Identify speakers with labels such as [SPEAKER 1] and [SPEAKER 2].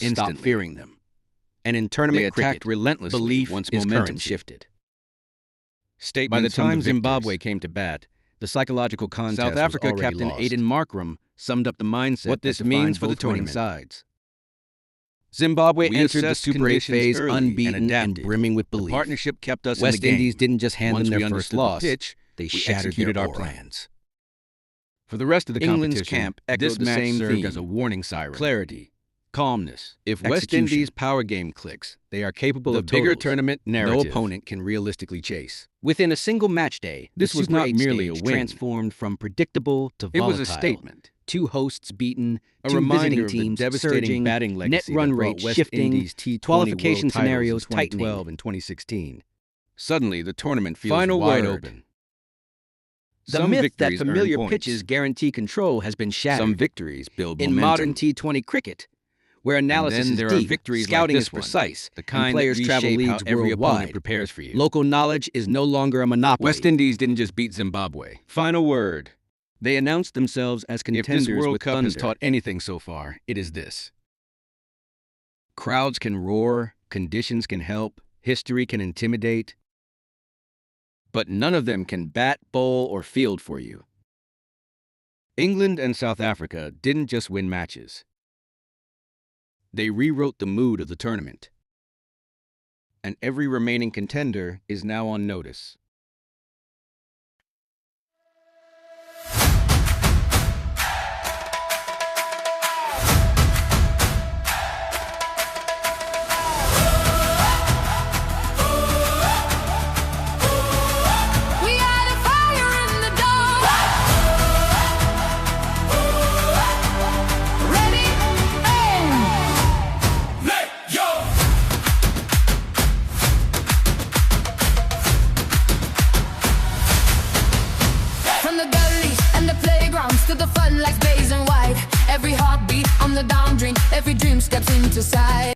[SPEAKER 1] stopped
[SPEAKER 2] instantly.
[SPEAKER 1] fearing them.
[SPEAKER 2] And in
[SPEAKER 1] They
[SPEAKER 2] tournament
[SPEAKER 1] attacked
[SPEAKER 2] cricket,
[SPEAKER 1] relentlessly
[SPEAKER 2] belief
[SPEAKER 1] once
[SPEAKER 2] is
[SPEAKER 1] momentum
[SPEAKER 2] currency.
[SPEAKER 1] shifted.
[SPEAKER 2] By the
[SPEAKER 1] Statements from
[SPEAKER 2] time
[SPEAKER 1] the
[SPEAKER 2] Zimbabwe
[SPEAKER 1] victors.
[SPEAKER 2] came to bat, the psychological contest
[SPEAKER 1] South Africa
[SPEAKER 2] was already
[SPEAKER 1] captain
[SPEAKER 2] lost.
[SPEAKER 1] Aiden Markram summed up the mindset.
[SPEAKER 2] What this
[SPEAKER 1] that
[SPEAKER 2] means
[SPEAKER 1] defined
[SPEAKER 2] for the
[SPEAKER 1] both winning
[SPEAKER 2] tournament.
[SPEAKER 1] sides. Zimbabwe
[SPEAKER 2] We
[SPEAKER 1] entered the
[SPEAKER 2] assessed
[SPEAKER 1] Super 8
[SPEAKER 2] conditions
[SPEAKER 1] phase
[SPEAKER 2] early and
[SPEAKER 1] unbeaten and
[SPEAKER 2] adapted.
[SPEAKER 1] brimming with
[SPEAKER 2] The
[SPEAKER 1] belief.
[SPEAKER 2] partnership kept us
[SPEAKER 1] West
[SPEAKER 2] in the game.
[SPEAKER 1] Indies didn't just hand
[SPEAKER 2] Once
[SPEAKER 1] them
[SPEAKER 2] we
[SPEAKER 1] their first
[SPEAKER 2] understood the
[SPEAKER 1] loss,
[SPEAKER 2] pitch,
[SPEAKER 1] they
[SPEAKER 2] we
[SPEAKER 1] shattered
[SPEAKER 2] executed
[SPEAKER 1] their
[SPEAKER 2] our
[SPEAKER 1] aura.
[SPEAKER 2] plans.
[SPEAKER 1] For the rest of the
[SPEAKER 2] England's
[SPEAKER 1] competition,
[SPEAKER 2] camp echoed
[SPEAKER 1] this
[SPEAKER 2] the
[SPEAKER 1] match
[SPEAKER 2] same
[SPEAKER 1] served
[SPEAKER 2] theme.
[SPEAKER 1] as a warning siren.
[SPEAKER 2] Clarity, calmness,
[SPEAKER 1] If West
[SPEAKER 2] execution.
[SPEAKER 1] Indies' power game clicks, they are capable
[SPEAKER 2] The
[SPEAKER 1] of bigger
[SPEAKER 2] totals,
[SPEAKER 1] tournament no
[SPEAKER 2] narrative.
[SPEAKER 1] opponent can realistically chase.
[SPEAKER 3] Within a single match day,
[SPEAKER 1] This
[SPEAKER 3] the
[SPEAKER 1] was
[SPEAKER 3] Super
[SPEAKER 1] not
[SPEAKER 3] 8
[SPEAKER 1] merely a
[SPEAKER 3] stage
[SPEAKER 1] win.
[SPEAKER 3] transformed from predictable to
[SPEAKER 1] It
[SPEAKER 3] volatile.
[SPEAKER 1] was a statement,
[SPEAKER 3] Two hosts beaten,
[SPEAKER 1] a
[SPEAKER 3] two
[SPEAKER 1] reminder
[SPEAKER 3] visiting
[SPEAKER 1] of the
[SPEAKER 3] teams
[SPEAKER 1] devastating
[SPEAKER 3] surging,
[SPEAKER 1] batting
[SPEAKER 3] net
[SPEAKER 1] legacy
[SPEAKER 3] run
[SPEAKER 1] that brought
[SPEAKER 3] rate
[SPEAKER 1] West
[SPEAKER 3] shifting,
[SPEAKER 1] Indies T20
[SPEAKER 3] qualification
[SPEAKER 1] world titles
[SPEAKER 3] scenarios
[SPEAKER 1] in 2012
[SPEAKER 3] tightening.
[SPEAKER 1] and 2016. Suddenly, the tournament feels
[SPEAKER 2] Final
[SPEAKER 1] wide
[SPEAKER 2] word.
[SPEAKER 1] open.
[SPEAKER 3] The
[SPEAKER 1] Some
[SPEAKER 3] myth that
[SPEAKER 1] victories earn
[SPEAKER 3] familiar
[SPEAKER 1] points.
[SPEAKER 3] pitches guarantee control has been shattered.
[SPEAKER 1] Some victories build
[SPEAKER 3] In
[SPEAKER 1] momentum.
[SPEAKER 3] modern T20 cricket, where analysis
[SPEAKER 1] then
[SPEAKER 3] is
[SPEAKER 1] there are
[SPEAKER 3] deep,
[SPEAKER 1] victories like
[SPEAKER 3] scouting
[SPEAKER 1] this
[SPEAKER 3] is
[SPEAKER 1] one,
[SPEAKER 3] precise,
[SPEAKER 1] the
[SPEAKER 3] and
[SPEAKER 1] kind
[SPEAKER 3] players
[SPEAKER 1] that
[SPEAKER 3] travel
[SPEAKER 1] reshape how
[SPEAKER 3] leagues
[SPEAKER 1] every opponent
[SPEAKER 3] worldwide.
[SPEAKER 1] prepares for you.
[SPEAKER 3] Local knowledge is no longer a monopoly.
[SPEAKER 1] West Indies didn't just beat Zimbabwe.
[SPEAKER 2] Final word.
[SPEAKER 1] They announced themselves as
[SPEAKER 2] If
[SPEAKER 1] contenders
[SPEAKER 2] this World
[SPEAKER 1] with
[SPEAKER 2] Cup
[SPEAKER 1] thunder.
[SPEAKER 2] has taught anything so far, it is this.
[SPEAKER 1] Crowds can roar, conditions can help, history can intimidate, but none of them can bat, bowl, or field for you. England and South Africa didn't just win matches. They rewrote the mood of the tournament. And every remaining contender is now on notice.
[SPEAKER 4] We are the fire in the dome. Ready, aim. Let go. From the gullies and the playgrounds to the fun like blaze and white. Every heartbeat on the down drain. Every dream steps into sight.